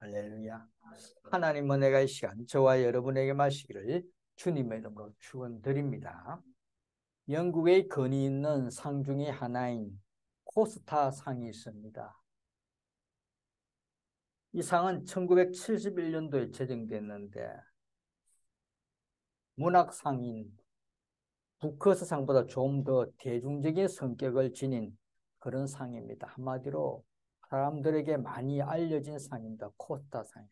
할렐루야. 하나님 은혜가 이 시간 저와 여러분에게 마시기를 주님의 이름으로 축원드립니다. 영국의 근위 있는 상 중에 하나인 코스타 상이 있습니다. 이 상은 1971년도에 제정됐는데 문학상인 부커스 상보다 좀 더 대중적인 성격을 지닌 그런 상입니다. 한마디로 사람들에게 많이 알려진 상입니다. 코스타 상.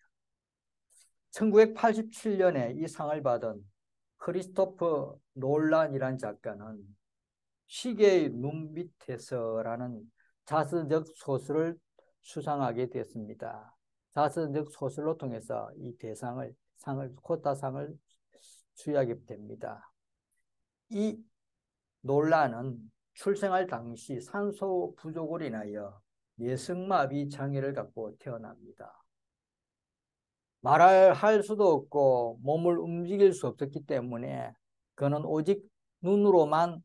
1987년에 이 상을 받은 크리스토퍼 놀란이라는 작가는 시계의 눈밑에서라는 자서적 소설을 수상하게 됐습니다. 자서적 소설로 통해서 이 코타상을 수여하게 됩니다. 이 놀란은 출생할 당시 산소 부족으로 인하여 뇌성마비 장애를 갖고 태어납니다. 말을 할 수도 없고 몸을 움직일 수 없었기 때문에 그는 오직 눈으로만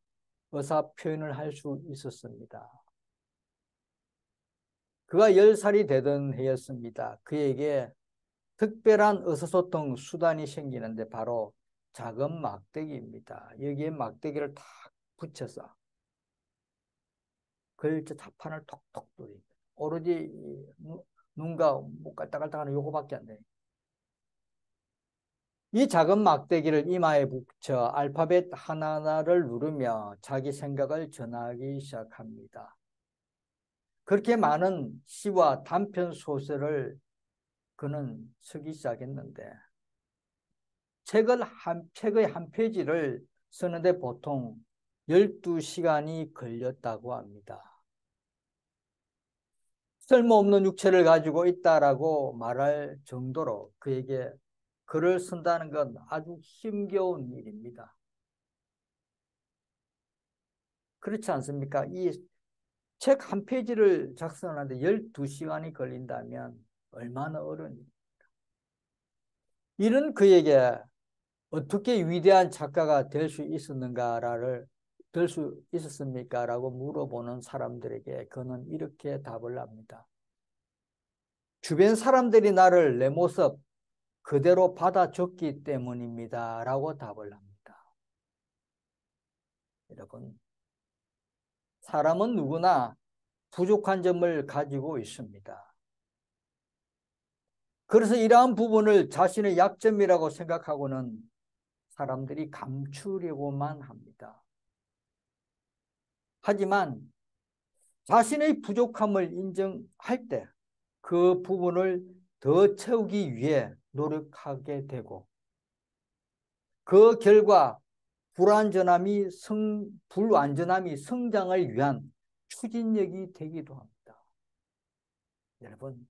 의사 표현을 할 수 있었습니다. 그가 10살이 되던 해였습니다. 그에게 특별한 의사소통 수단이 생기는데 바로 작은 막대기입니다. 여기에 막대기를 탁 붙여서 글자 자판을 톡톡 뚫립니다. 오로지 눈과 목 깔딱깔딱하는 요거밖에 안 돼요. 이 작은 막대기를 이마에 붙여 알파벳 하나하나를 누르며 자기 생각을 전하기 시작합니다. 그렇게 많은 시와 단편 소설을 그는 쓰기 시작했는데 책의 한 페이지를 쓰는데 보통 12시간이 걸렸다고 합니다. 쓸모없는 육체를 가지고 있다라고 말할 정도로 그에게 글을 쓴다는 건 아주 힘겨운 일입니다. 그렇지 않습니까? 이 책 한 페이지를 작성하는데 12시간이 걸린다면 얼마나 어려운 일입니까? 이런 그에게 어떻게 위대한 작가가 될 수 있었습니까? 라고 물어보는 사람들에게 그는 이렇게 답을 합니다. 주변 사람들이 나를 내 모습 그대로 받아줬기 때문입니다. 라고 답을 합니다. 여러분, 사람은 누구나 부족한 점을 가지고 있습니다. 그래서 이러한 부분을 자신의 약점이라고 생각하고는 사람들이 감추려고만 합니다. 하지만 자신의 부족함을 인정할 때 그 부분을 더 채우기 위해 노력하게 되고 그 결과 불완전함이 성장을 위한 추진력이 되기도 합니다. 여러분,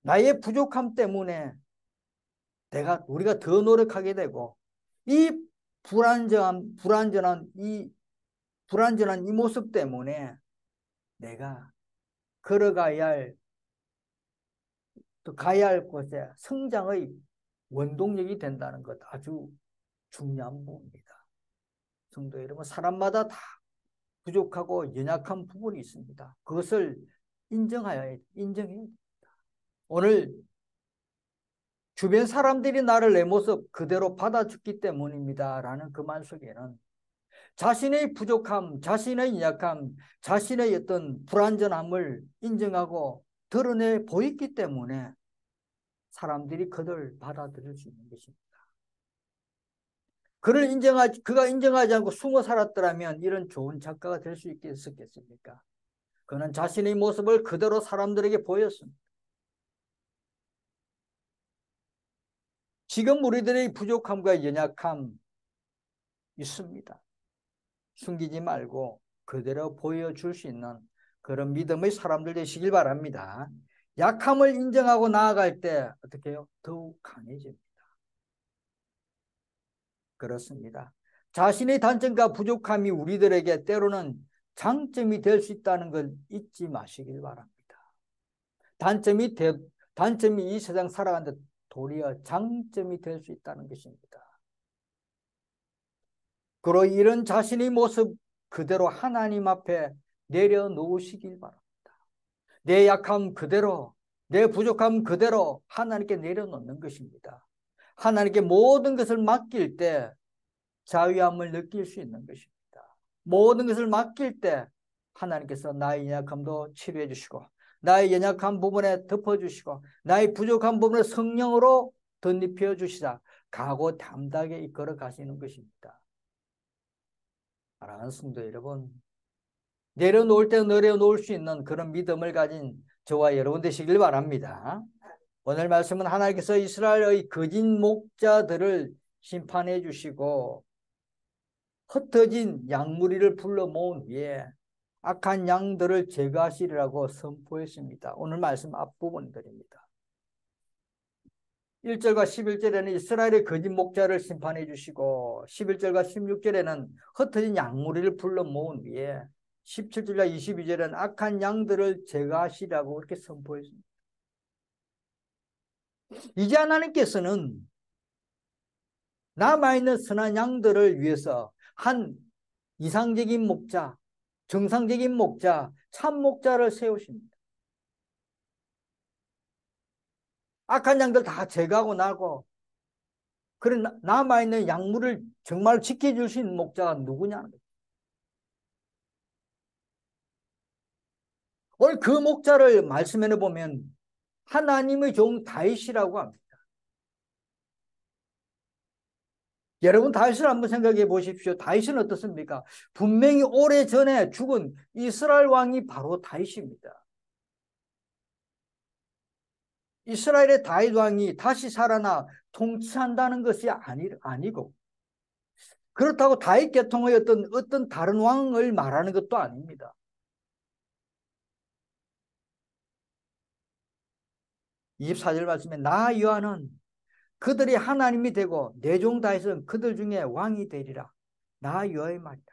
나의 부족함 때문에 우리가 더 노력하게 되고 이 불완전한 이 모습 때문에 내가 가야 할 곳에 성장의 원동력이 된다는 것 아주 중요한 부분입니다. 성도 여러분, 사람마다 다 부족하고 연약한 부분이 있습니다. 그것을 인정해야 됩니다. 오늘 주변 사람들이 나를 내 모습 그대로 받아줬기 때문입니다. 라는 그 말 속에는 자신의 부족함, 자신의 연약함, 자신의 어떤 불완전함을 인정하고 드러내 보였기 때문에 사람들이 그를 받아들일 수 있는 것입니다. 그가 인정하지 않고 숨어 살았더라면 이런 좋은 작가가 될 수 있겠습니까? 그는 자신의 모습을 그대로 사람들에게 보였습니다. 지금 우리들의 부족함과 연약함 있습니다. 숨기지 말고 그대로 보여줄 수 있는 그런 믿음의 사람들 되시길 바랍니다. 약함을 인정하고 나아갈 때 어떻게 해요? 더욱 강해집니다. 그렇습니다. 자신의 단점과 부족함이 우리들에게 때로는 장점이 될 수 있다는 걸 잊지 마시길 바랍니다. 단점이 이 세상 살아가는데 도리어 장점이 될 수 있다는 것입니다. 그리고 이런 자신의 모습 그대로 하나님 앞에 내려놓으시길 바랍니다. 내 약함 그대로 내 부족함 그대로 하나님께 내려놓는 것입니다. 하나님께 모든 것을 맡길 때 자유함을 느낄 수 있는 것입니다. 모든 것을 맡길 때 하나님께서 나의 연약함도 치료해 주시고, 나의 연약한 부분에 덮어주시고, 나의 부족한 부분에 성령으로 덧입혀 주시자 각오 담대하게 이끌어 가시는 것입니다. 사랑하는 성도 여러분, 내려놓을 때 내려놓을 수 있는 그런 믿음을 가진 저와 여러분 되시길 바랍니다. 오늘 말씀은 하나님께서 이스라엘의 거짓 목자들을 심판해 주시고 흩어진 양무리를 불러 모은 후에 악한 양들을 제거하시리라고 선포했습니다. 오늘 말씀 앞부분들입니다. 1절과 11절에는 이스라엘의 거짓 목자를 심판해 주시고 11절과 16절에는 흩어진 양무리를 불러 모은 후에 17절과 22절에는 악한 양들을 제거하시라고 이렇게 선포했습니다. 이제 하나님께서는 남아있는 선한 양들을 위해서 한 이상적인 목자, 정상적인 목자, 참 목자를 세우십니다. 악한 양들 다 제거하고 나고 그런 남아있는 양물을 정말 지켜줄 수 있는 목자가 누구냐는 거예요. 오늘 그 목자를 말씀해 보면 하나님의 종 다윗이라고 합니다. 여러분 다윗을 한번 생각해 보십시오. 다윗은 어떻습니까? 분명히 오래전에 죽은 이스라엘 왕이 바로 다윗입니다. 이스라엘의 다윗 왕이 다시 살아나 통치한다는 것이 아니고 그렇다고 다윗 계통의 어떤 다른 왕을 말하는 것도 아닙니다. 24절 말씀에 나 여호와는 그들이 하나님이 되고 내 종 다윗은 그들 중에 왕이 되리라. 나 여호와의 말이다.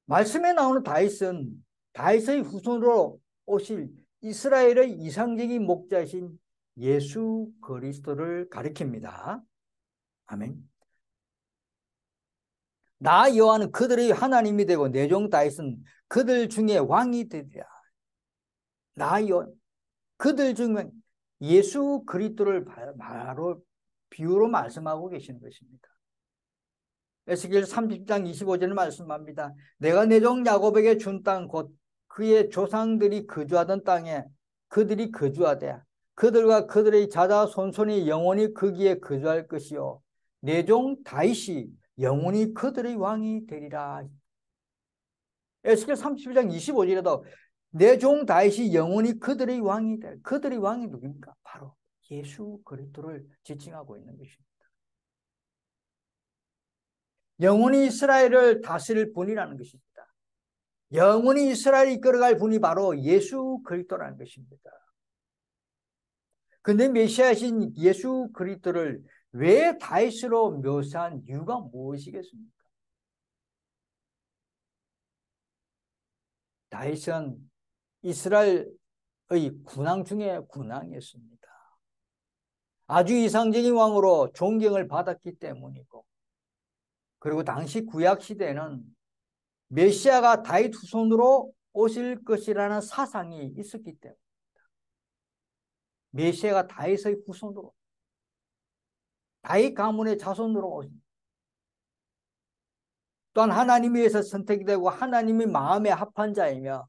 말씀에 나오는 다윗은 다윗의 후손으로 오실 이스라엘의 이상적인 목자이신 예수 그리스도를 가리킵니다. 아멘. 나 여호와는 그들의 하나님이 되고 내 종 다윗은 그들 중에 왕이 되리라. 나 여호와 그들 중에 예수 그리스도를 바로 비유로 말씀하고 계시는 것입니다. 에스겔 30장 25절을 말씀합니다. 내가 내 종 야곱에게 준 땅 곧 그의 조상들이 거주하던 땅에 그들이 거주하되 그들과 그들의 자자 손손이 영원히 거기에 거주할 것이요 내 종 다윗이 영원히 그들의 왕이 되리라. 에스겔 32장 25절에도 내 종 다윗이 영원히 그들의 왕이 될. 그들의 왕이 누굽니까? 바로 예수 그리스도를 지칭하고 있는 것입니다. 영원히 이스라엘을 다스릴 분이라는 것입니다. 영원히 이스라엘을 이끌어갈 분이 바로 예수 그리스도라는 것입니다. 그런데 메시아이신 예수 그리스도를 왜 다윗으로 묘사한 이유가 무엇이겠습니까? 다윗은 이스라엘의 군왕 중에 군왕이었습니다. 아주 이상적인 왕으로 존경을 받았기 때문이고 그리고 당시 구약시대에는 메시아가 다윗 후손으로 오실 것이라는 사상이 있었기 때문입니다. 메시아가 다윗의 후손으로 다윗 가문의 자손으로 오십니다. 또한 하나님에 의해서 선택이 되고 하나님의 마음에 합한 자이며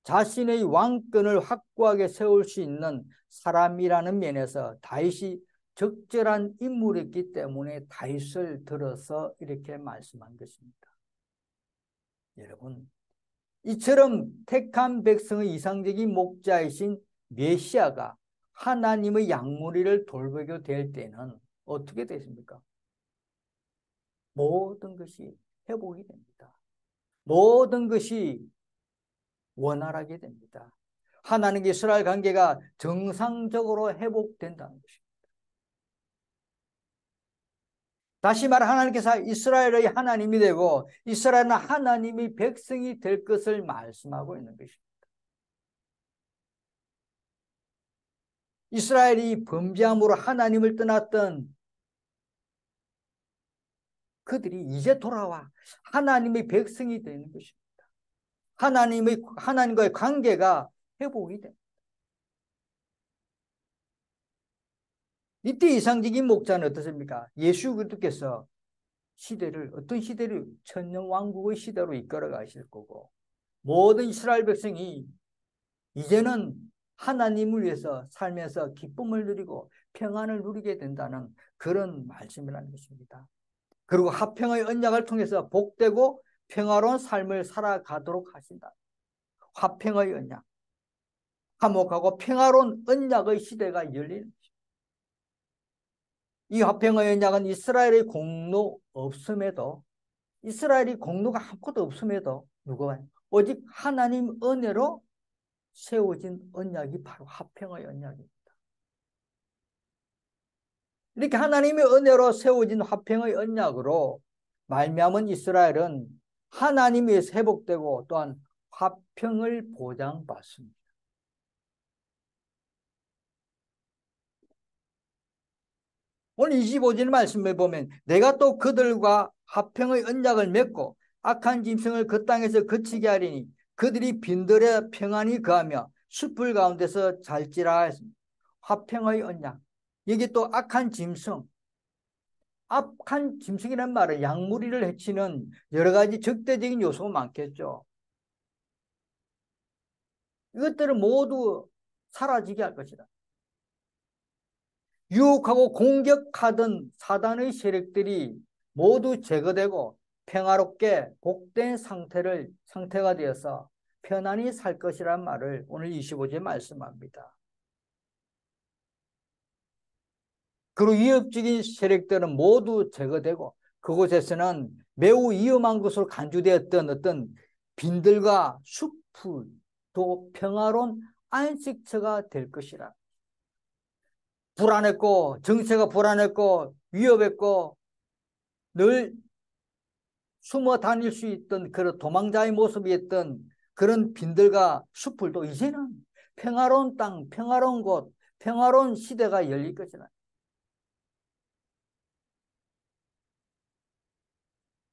자신의 왕권을 확고하게 세울 수 있는 사람이라는 면에서 다윗이 적절한 인물이었기 때문에 다윗을 들어서 이렇게 말씀한 것입니다. 여러분, 이처럼 택한 백성의 이상적인 목자이신 메시아가 하나님의 양무리를 돌보게 될 때는 어떻게 되십니까? 모든 것이 회복이 됩니다. 모든 것이 원활하게 됩니다. 하나님과 이스라엘 관계가 정상적으로 회복된다는 것입니다. 다시 말해 하나님께서 이스라엘의 하나님이 되고 이스라엘은 하나님의 백성이 될 것을 말씀하고 있는 것입니다. 이스라엘이 범죄함으로 하나님을 떠났던 그들이 이제 돌아와 하나님의 백성이 되는 것입니다. 하나님과의 관계가 회복이 돼. 이때 이상적인 목자는 어떻습니까? 예수 그리스도께서 어떤 시대를 천년왕국의 시대로 이끌어 가실 거고, 모든 이스라엘 백성이 이제는 하나님을 위해서 살면서 기쁨을 누리고 평안을 누리게 된다는 그런 말씀이라는 것입니다. 그리고 화평의 언약을 통해서 복되고 평화로운 삶을 살아가도록 하신다. 화평의 언약, 화목하고 평화로운 언약의 시대가 열리는, 이 화평의 언약은 이스라엘이 공로가 아무것도 없음에도 누가 오직 하나님 은혜로 세워진 언약이 바로 화평의 언약입니다. 이렇게 하나님의 은혜로 세워진 화평의 언약으로 말미암은 이스라엘은 하나님에 의해서 회복되고 또한 화평을 보장받습니다. 오늘 25절 말씀에 보면 내가 또 그들과 화평의 언약을 맺고 악한 짐승을 그 땅에서 그치게 하리니 그들이 빈들에 평안히 거하며 숲을 가운데서 잘지라 했습니다. 화평의 언약. 여기 또 악한 짐승이란 말은 양무리를 해치는 여러 가지 적대적인 요소가 많겠죠. 이것들을 모두 사라지게 할 것이다. 유혹하고 공격하던 사단의 세력들이 모두 제거되고 평화롭게 복된 상태가 되어서 편안히 살 것이란 말을 오늘 25절에 말씀합니다. 그리고 위협적인 세력들은 모두 제거되고 그곳에서는 매우 위험한 것으로 간주되었던 어떤 빈들과 숲도 평화로운 안식처가 될 것이라. 불안했고 정세가 불안했고 위협했고 늘 숨어 다닐 수 있던 그런 도망자의 모습이었던 그런 빈들과 숲들도 이제는 평화로운 땅, 평화로운 곳, 평화로운 시대가 열릴 것이다.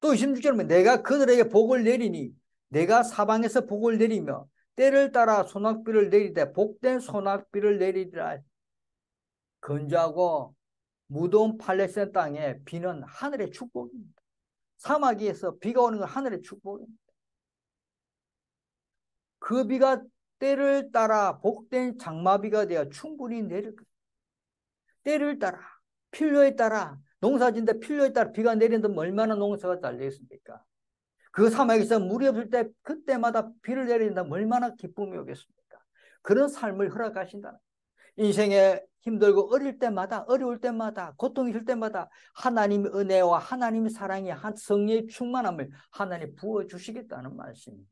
또 26절에 내가 그들에게 복을 내리니 내가 사방에서 복을 내리며 때를 따라 소낙비를 내리되 복된 소낙비를 내리리라. 건조하고 무더운 팔레스타인 땅에 비는 하늘의 축복입니다. 사마귀에서 비가 오는 건 하늘의 축복입니다. 그 비가 때를 따라 복된 장마비가 되어 충분히 내릴 것입니다. 때를 따라, 필요에 따라, 농사진데 필요에 따라 비가 내린다면 얼마나 농사가 잘 되겠습니까? 그 사막에서 물이 없을 때 그때마다 비를 내린다면 얼마나 기쁨이 오겠습니까? 그런 삶을 허락하신다. 인생에 힘들고 어려울 때마다 고통이 있을 때마다 하나님의 은혜와 하나님의 사랑이 성령의 충만함을 하나님 부어주시겠다는 말씀입니다.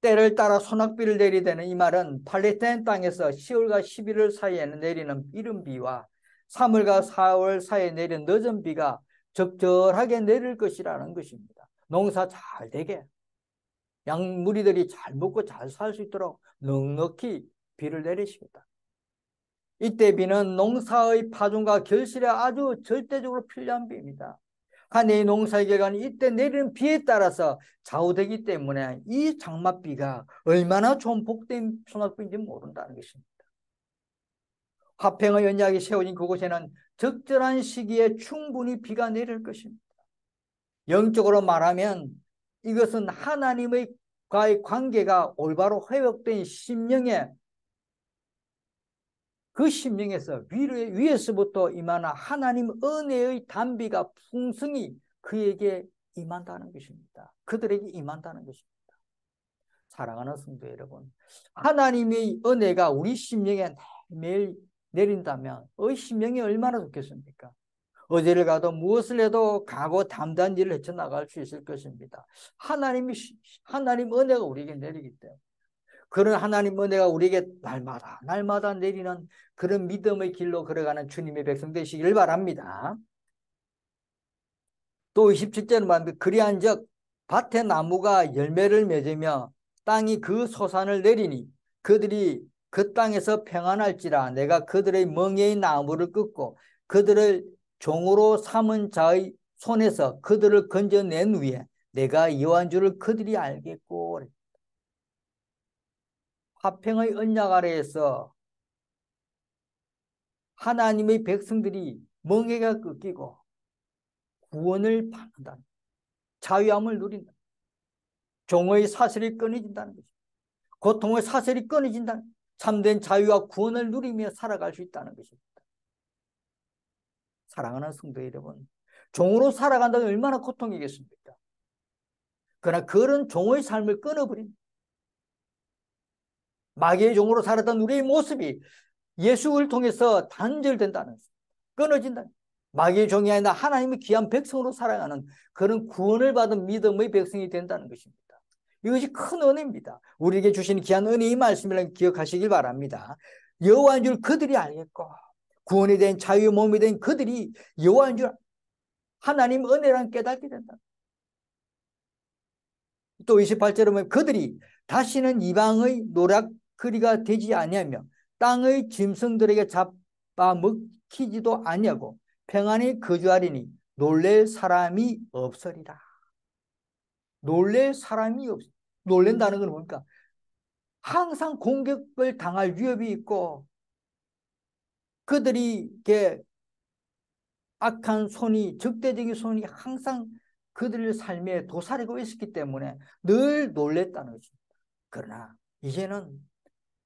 때를 따라 소낙비를 내리되는 이 말은 팔레스타인 땅에서 10월과 11월 사이에는 내리는 이른 비와 3월과 4월 사이에 내리는 늦은 비가 적절하게 내릴 것이라는 것입니다. 농사 잘 되게, 양무리들이 잘 먹고 잘 살 수 있도록 넉넉히 비를 내리시겠다. 이때 비는 농사의 파종과 결실에 아주 절대적으로 필요한 비입니다. 한 해의 농사의 결과는 이때 내리는 비에 따라서 좌우되기 때문에 이 장맛비가 얼마나 좋은 복된 소낙비인지 모른다는 것입니다. 화평의 언약이 세워진 그곳에는 적절한 시기에 충분히 비가 내릴 것입니다. 영적으로 말하면 이것은 하나님과의 관계가 올바로 회복된 심령에, 그 심령에서 위에서부터 임하는 하나님 은혜의 단비가 풍성히 그에게 임한다는 것입니다. 그들에게 임한다는 것입니다. 사랑하는 성도 여러분, 하나님의 은혜가 우리 심령에 매일 내린다면 의 심령이 얼마나 좋겠습니까? 어디를 가도 무엇을 해도 각오 담대한 일을 헤쳐나갈 수 있을 것입니다. 하나님 은혜가 우리에게 내리기 때문에, 그런 하나님 은혜가 우리에게 날마다 내리는 그런 믿음의 길로 걸어가는 주님의 백성 되시기를 바랍니다. 또 27절은 말합니다. 그리한즉 밭의 나무가 열매를 맺으며 땅이 그 소산을 내리니 그들이 그 땅에서 평안할지라. 내가 그들의 멍에의 나무를 끊고 그들을 종으로 삼은 자의 손에서 그들을 건져낸 후에 내가 여호와인 줄을 그들이 알겠고. 화평의 언약 아래에서 하나님의 백성들이 멍에가 꺾이고 구원을 받는다. 자유함을 누린다. 종의 사슬이 끊어진다는 것입니다. 고통의 사슬이 끊어진다는, 참된 자유와 구원을 누리며 살아갈 수 있다는 것입니다. 사랑하는 성도 여러분, 종으로 살아간다면 얼마나 고통이겠습니까? 그러나 그런 종의 삶을 끊어버린 마귀의 종으로 살았던 우리의 모습이 예수를 통해서 단절된다는 것입니다. 끊어진다. 마귀의 종이 아니라 하나님의 귀한 백성으로 살아가는 그런 구원을 받은 믿음의 백성이 된다는 것입니다. 이것이 큰 은혜입니다. 우리에게 주신 귀한 은혜의 말씀이라는 기억하시길 바랍니다. 여호와인 줄 그들이 알겠고, 구원이 된 자유의 몸이 된 그들이 여호와인 줄 하나님 은혜란 깨닫게 된다. 또 28절에 보면 그들이 다시는 이방의 노략거리가 되지 아니하며 땅의 짐승들에게 잡아먹히지도 아니하고 평안히 거주하리니 놀랄 사람이 없으리라. 놀랄 사람이 없어. 놀란다는 건 뭡니까? 항상 공격을 당할 위협이 있고 그들이 이렇게 악한 손이, 적대적인 손이 항상 그들의 삶에 도사리고 있었기 때문에 늘 놀랬다는 것입니다. 그러나 이제는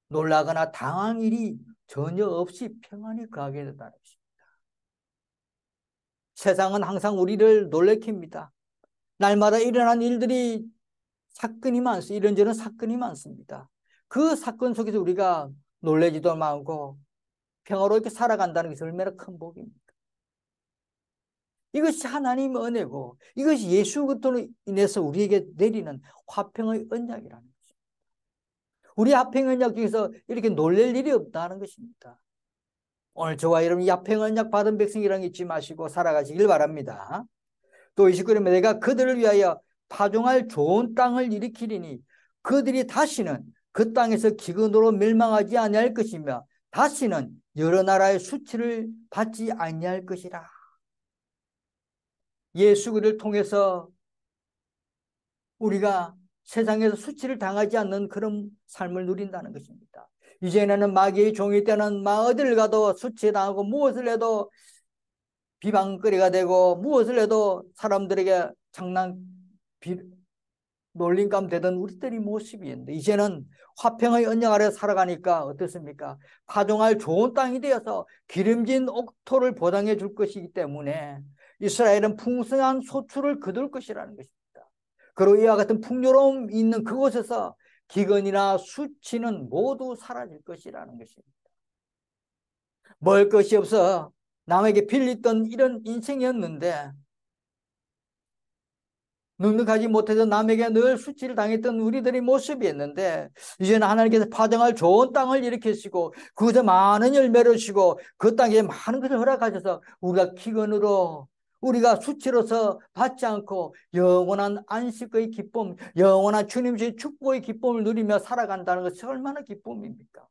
놀라거나 당할 일이 전혀 없이 평안히 거하게 된다는 것입니다. 세상은 항상 우리를 놀래킵니다. 날마다 일어난 일들이 사건이 많습니다. 이런저런 사건이 많습니다. 그 사건 속에서 우리가 놀래지도 않고 평화롭게 살아간다는 것이 얼마나 큰 복입니다. 이것이 하나님의 은혜고 이것이 예수 그리스도로 인해서 우리에게 내리는 화평의 언약이라는 것입니다. 우리 화평의 언약 중에서 이렇게 놀랄 일이 없다는 것입니다. 오늘 저와 여러분 이 화평의 언약 받은 백성이라는 게 잊지 마시고 살아가시길 바랍니다. 또 29절에 내가 그들을 위하여 파종할 좋은 땅을 일으키리니 그들이 다시는 그 땅에서 기근으로 멸망하지 아니할 것이며 다시는 여러 나라의 수치를 받지 아니할 것이라. 예수 그리스도를 통해서 우리가 세상에서 수치를 당하지 않는 그런 삶을 누린다는 것입니다. 이제는 마귀의 종이 되는 어딜 가도 수치당하고 무엇을 해도 비방거리가 되고 무엇을 해도 사람들에게 놀림감 되던 우리들의 모습이었는데 이제는 화평의 언약 아래 살아가니까 어떻습니까? 파종할 좋은 땅이 되어서 기름진 옥토를 보장해 줄 것이기 때문에 이스라엘은 풍성한 소출을 거둘 것이라는 것입니다. 그리고 이와 같은 풍요로움 있는 그곳에서 기근이나 수치는 모두 사라질 것이라는 것입니다. 먹을 것이 없어 남에게 빌리던 이런 인생이었는데 넉넉하지 못해서 남에게 늘 수치를 당했던 우리들의 모습이었는데 이제는 하나님께서 파종할 좋은 땅을 일으키시고 그것에 많은 열매를 주시고 그 땅에 많은 것을 허락하셔서 우리가 기근으로 우리가 수치로서 받지 않고 영원한 안식의 기쁨, 영원한 주님의 축복의 기쁨을 누리며 살아간다는 것이 얼마나 기쁨입니까?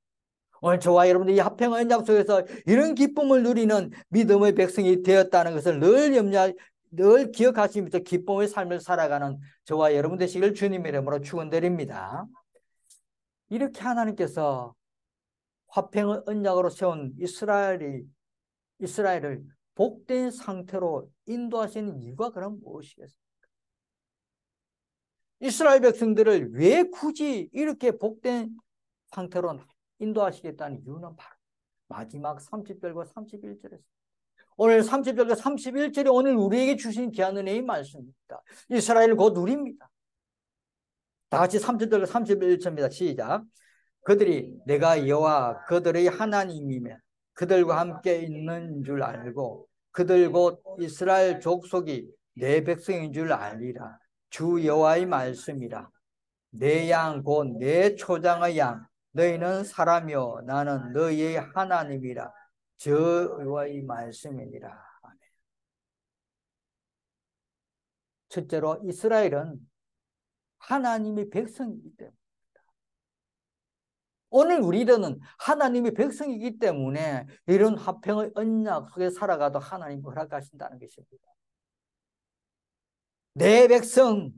오늘 저와 여러분들이 이 화평의 언약 속에서 이런 기쁨을 누리는 믿음의 백성이 되었다는 것을 늘 기억하시면서 기쁨의 삶을 살아가는 저와 여러분 되시길 주님의 이름으로 축원드립니다. 이렇게 하나님께서 화평의 언약으로 세운 이스라엘을 복된 상태로 인도하시는 이유가 그럼 무엇이겠습니까? 이스라엘 백성들을 왜 굳이 이렇게 복된 상태로 인도하시겠다는 이유는 바로 마지막 30절과 31절에서 오늘 30절과 31절이 오늘 우리에게 주신 귀한 은혜의 말씀입니다. 이스라엘 곧 우리입니다. 다 같이 30절과 31절입니다. 시작. 그들이 내가 여호와 그들의 하나님이며 그들과 함께 있는 줄 알고 그들 곧 이스라엘 족속이 내 백성인 줄 알리라. 주 여호와의 말씀이라. 내 양 곧 내 초장의 양 너희는 사람이요 나는 너희의 하나님이라. 저 여호와의 말씀이니라. 아멘. 첫째로 이스라엘은 하나님의 백성이기 때문에 오늘 우리들은 하나님의 백성이기 때문에 이런 화평의 언약 속에 살아가도 하나님이 허락하신다는 것입니다. 내 백성,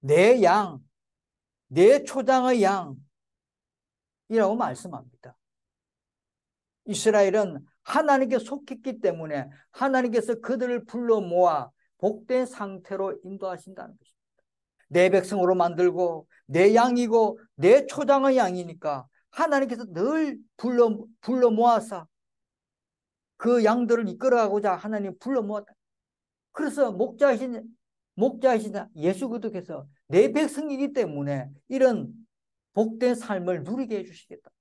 내 양, 내 초장의 양이라고 말씀합니다. 이스라엘은 하나님께 속했기 때문에 하나님께서 그들을 불러 모아 복된 상태로 인도하신다는 것입니다. 내 백성으로 만들고 내 양이고 내 초장의 양이니까 하나님께서 늘 불러 모아서 그 양들을 이끌어가고자 하나님 불러 모았다. 그래서 목자이신 예수 그리스도께서 내 백성이기 때문에 이런 복된 삶을 누리게 해주시겠다.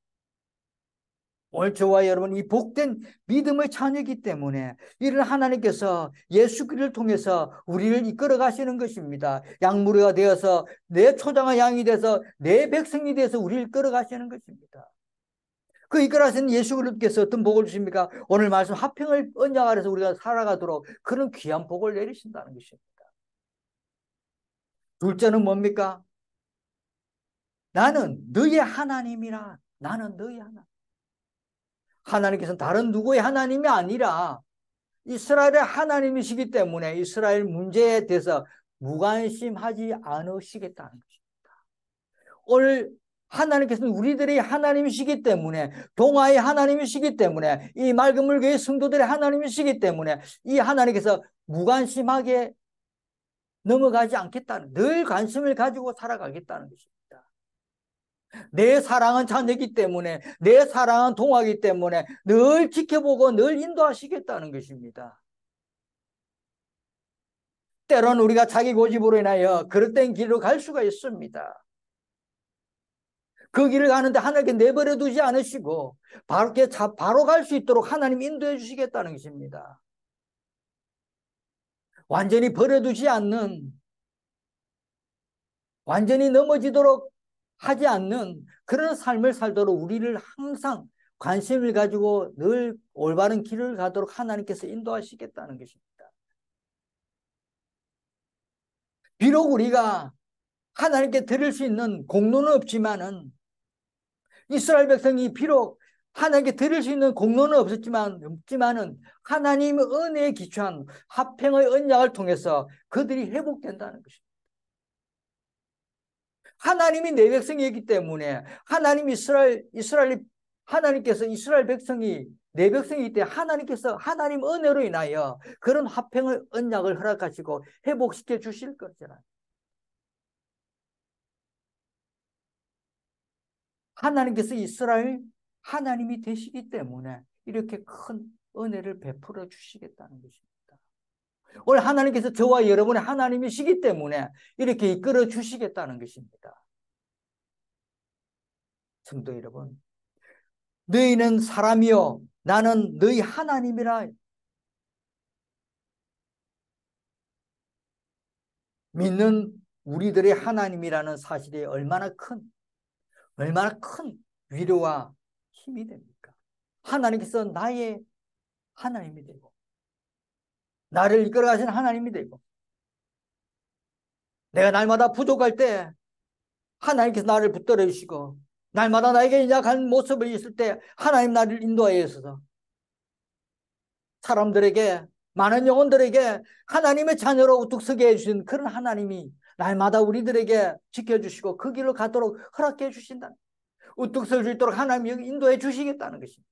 오늘 저와 여러분 이 복된 믿음의 자녀이기 때문에 이런 하나님께서 예수 그리스도를 통해서 우리를 이끌어 가시는 것입니다. 양무리가 되어서 내 초장의 양이 돼서 내 백성이 돼서 우리를 이끌어 가시는 것입니다. 그 이끌어 가시는 예수 그리스도께서 어떤 복을 주십니까? 오늘 말씀 화평을 언약 아래서 우리가 살아가도록 그런 귀한 복을 내리신다는 것입니다. 둘째는 뭡니까? 나는 너의 하나님이라. 나는 너의 하나님. 하나님께서는 다른 누구의 하나님이 아니라 이스라엘의 하나님이시기 때문에 이스라엘 문제에 대해서 무관심하지 않으시겠다는 것입니다. 오늘 하나님께서는 우리들의 하나님이시기 때문에 동화의 하나님이시기 때문에 이 맑은 물교의 성도들의 하나님이시기 때문에 이 하나님께서 무관심하게 넘어가지 않겠다는, 늘 관심을 가지고 살아가겠다는 것입니다. 내 사랑은 자녀이기 때문에 내 사랑은 동화이기 때문에 늘 지켜보고 늘 인도하시겠다는 것입니다. 때로는 우리가 자기 고집으로 인하여 그릇된 길로 갈 수가 있습니다. 그 길을 가는데 하나님께 내버려 두지 않으시고 바로 갈 수 있도록 하나님 인도해 주시겠다는 것입니다. 완전히 버려두지 않는, 완전히 넘어지도록 하지 않는 그런 삶을 살도록 우리를 항상 관심을 가지고 늘 올바른 길을 가도록 하나님께서 인도하시겠다는 것입니다. 비록 우리가 하나님께 드릴 수 있는 공로는 없지만은, 이스라엘 백성이 비록 하나님께 드릴 수 있는 공로는 없지만은 하나님의 은혜에 기초한 화평의 언약을 통해서 그들이 회복된다는 것입니다. 하나님이 내 백성이기 때문에 하나님께서 이스라엘 백성이 내 백성이기 때문에 하나님께서 하나님 은혜로 인하여 그런 화평의 언약을 허락하시고 회복시켜 주실 거잖아요. 하나님께서 이스라엘 하나님이 되시기 때문에 이렇게 큰 은혜를 베풀어 주시겠다는 것입니다. 오늘 하나님께서 저와 여러분의 하나님이시기 때문에 이렇게 이끌어 주시겠다는 것입니다. 성도 여러분, 너희는 사람이요 나는 너희 하나님이라. 믿는 우리들의 하나님이라는 사실이 얼마나 큰 위로와 힘이 됩니까? 하나님께서 나의 하나님이 되고 나를 이끌어 가시는 하나님이 되고, 내가 날마다 부족할 때 하나님께서 나를 붙들어 주시고, 날마다 나에게 약한 모습을 있을 때 하나님 나를 인도하여 주셔서 사람들에게, 많은 영혼들에게 하나님의 자녀로 우뚝 서게 해주신 그런 하나님이 날마다 우리들에게 지켜주시고 그 길로 가도록 허락해 주신다. 우뚝 설 수 있도록 하나님이 인도해 주시겠다는 것입니다.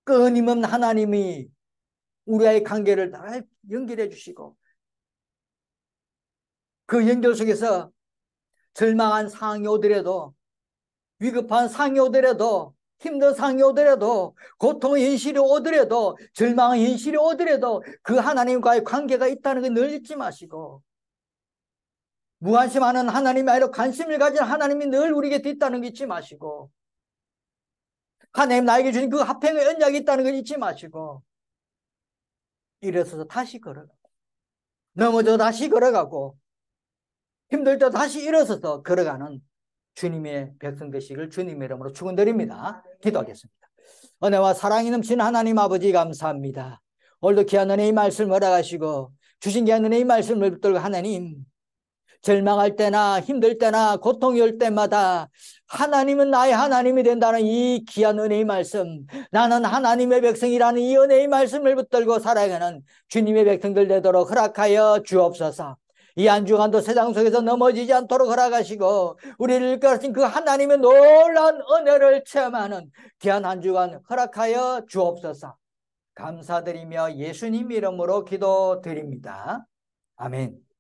끊임없는 하나님이 우리와의 관계를 다 연결해 주시고, 그 연결 속에서 절망한 상황이 오더라도, 위급한 상황이 오더라도, 힘든 상황이 오더라도, 고통의 현실이 오더라도, 절망의 현실이 오더라도 그 하나님과의 관계가 있다는 걸 늘 잊지 마시고, 무관심하는 하나님이 아니라 관심을 가진 하나님이 늘 우리 곁에 있다는 걸 잊지 마시고, 하나님 나에게 주신 그 화평의 언약이 있다는 걸 잊지 마시고, 일어서서 다시 걸어가고, 넘어져 다시 걸어가고, 힘들 때 다시 일어서서 걸어가는 주님의 백성 되시길 주님의 이름으로 축원드립니다. 기도하겠습니다. 은혜와 사랑이 넘치는 하나님 아버지 감사합니다. 오늘도 귀한 은혜의 말씀을 허락하시고 주신 귀한 은혜의 말씀을 붙들고 하나님, 절망할 때나 힘들 때나 고통이 올 때마다 하나님은 나의 하나님이 된다는 이 귀한 은혜의 말씀, 나는 하나님의 백성이라는 이 은혜의 말씀을 붙들고 살아가는 주님의 백성들 되도록 허락하여 주옵소서. 이 한 주간도 세상 속에서 넘어지지 않도록 허락하시고 우리를 이끌어신 그 하나님의 놀라운 은혜를 체험하는 귀한 한 주간 허락하여 주옵소서. 감사드리며 예수님 이름으로 기도드립니다. 아멘.